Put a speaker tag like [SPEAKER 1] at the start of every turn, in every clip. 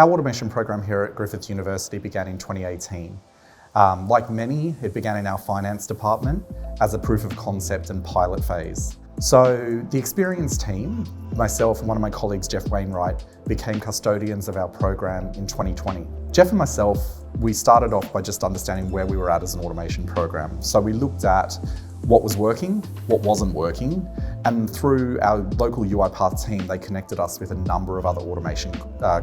[SPEAKER 1] Our automation program here at Griffith University began in 2018. Like many, it began in our finance department as a proof of concept and pilot phase. So the experienced team, myself and one of my colleagues, Jeff Wainwright, became custodians of our program in 2020. Jeff and myself, we started off by just understanding where we were at as an automation program. So we looked at what was working, what wasn't working, and through our local UiPath team, they connected us with a number of other automation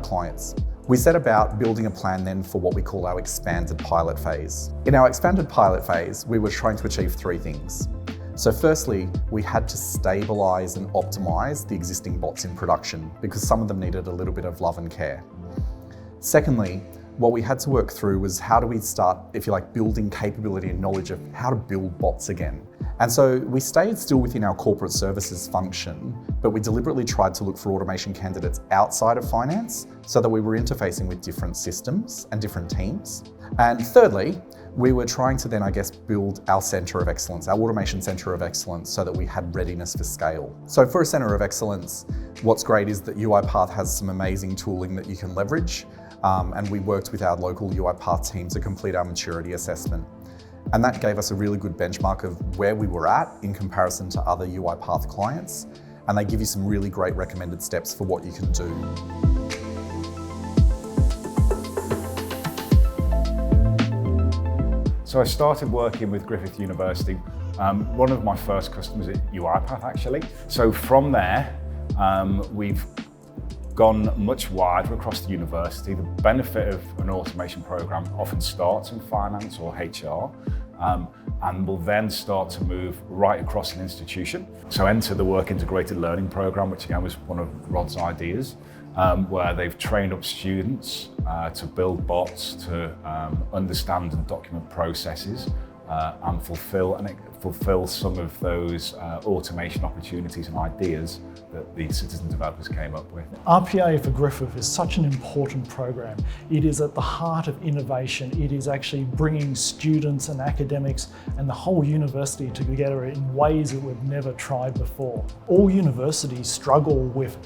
[SPEAKER 1] clients. We set about building a plan then for what we call our expanded pilot phase. In our expanded pilot phase, we were trying to achieve three things. So firstly, we had to stabilize and optimize the existing bots in production because some of them needed a little bit of love and care. Secondly, what we had to work through was how do we start, if you like, building capability and knowledge of how to build bots again. And so we stayed still within our corporate services function, but we deliberately tried to look for automation candidates outside of finance so that we were interfacing with different systems and different teams. And thirdly, we were trying to then, build our center of excellence, our automation center of excellence, so that we had readiness for scale. So for a center of excellence, what's great is that UiPath has some amazing tooling that you can leverage. And we worked with our local UiPath team to complete our maturity assessment. And that gave us a really good benchmark of where we were at in comparison to other UiPath clients. And they give you some really great recommended steps for what you can do.
[SPEAKER 2] So I started working with Griffith University, one of my first customers at UiPath actually. So from there, we've gone much wider across the university. The benefit of an automation program often starts in finance or HR, and will then start to move right across an institution. So enter the work integrated learning program, which again was one of Rod's ideas, where they've trained up students to build bots, to understand and document processes, and fulfill some of those automation opportunities and ideas that the citizen developers came up with.
[SPEAKER 3] RPA for Griffith is such an important program. It is at the heart of innovation. It is actually bringing students and academics and the whole university together in ways that we've never tried before. All universities struggle with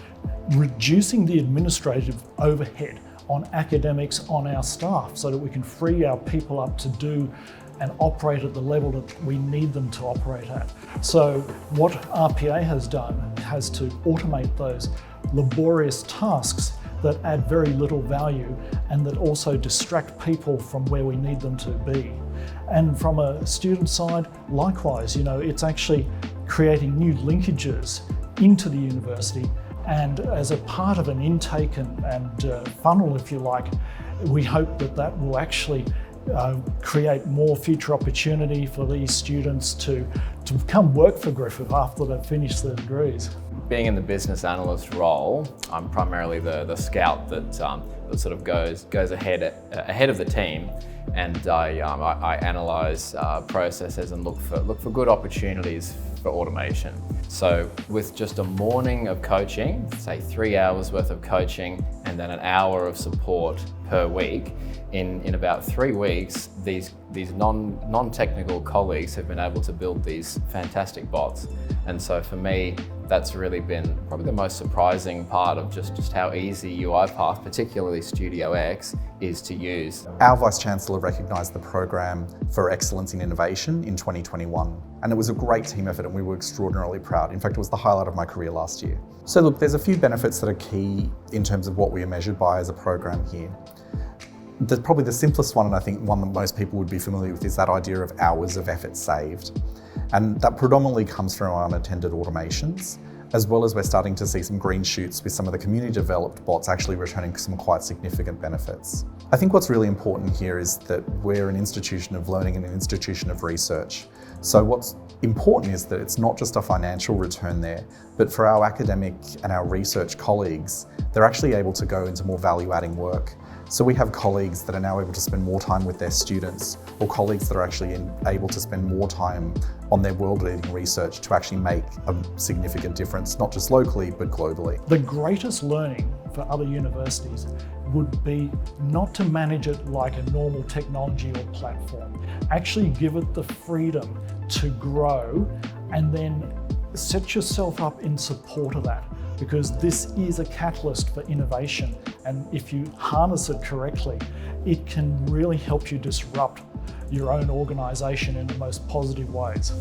[SPEAKER 3] reducing the administrative overhead on academics, on our staff, so that we can free our people up to do and operate at the level that we need them to operate at. So what RPA has done has to automate those laborious tasks that add very little value and that also distract people from where we need them to be. And from a student side, likewise, it's actually creating new linkages into the university. And as a part of an intake and funnel, if you like, we hope that will actually create more future opportunity for these students to come work for Griffith after they've finished their degrees.
[SPEAKER 4] Being in the business analyst role, I'm primarily the scout that sort of goes ahead of the team, and I analyse processes and look for good opportunities for automation. So with just a morning of coaching, say 3 hours worth of coaching and then an hour of support per week, in about 3 weeks, these non-technical colleagues have been able to build these fantastic bots. And so for me, that's really been probably the most surprising part of just how easy UiPath, particularly Studio X, is to use.
[SPEAKER 1] Our Vice Chancellor recognised the program for excellence in innovation in 2021. And it was a great team effort and we were extraordinarily proud. In fact, it was the highlight of my career last year. So look, there's a few benefits that are key in terms of what we are measured by as a program here. Probably the simplest one, and I think one that most people would be familiar with, is that idea of hours of effort saved. And that predominantly comes from our unattended automations, as well as we're starting to see some green shoots with some of the community developed bots actually returning some quite significant benefits. I think what's really important here is that we're an institution of learning and an institution of research. So what's important is that it's not just a financial return there, but for our academic and our research colleagues, they're actually able to go into more value-adding work. So we have colleagues that are now able to spend more time with their students, or colleagues that are actually able to spend more time on their world-leading research to actually make a significant difference, not just locally, but globally.
[SPEAKER 3] The greatest learning for other universities would be not to manage it like a normal technology or platform. Actually give it the freedom to grow and then set yourself up in support of that. because this is a catalyst for innovation. And if you harness it correctly, it can really help you disrupt your own organisation in the most positive ways.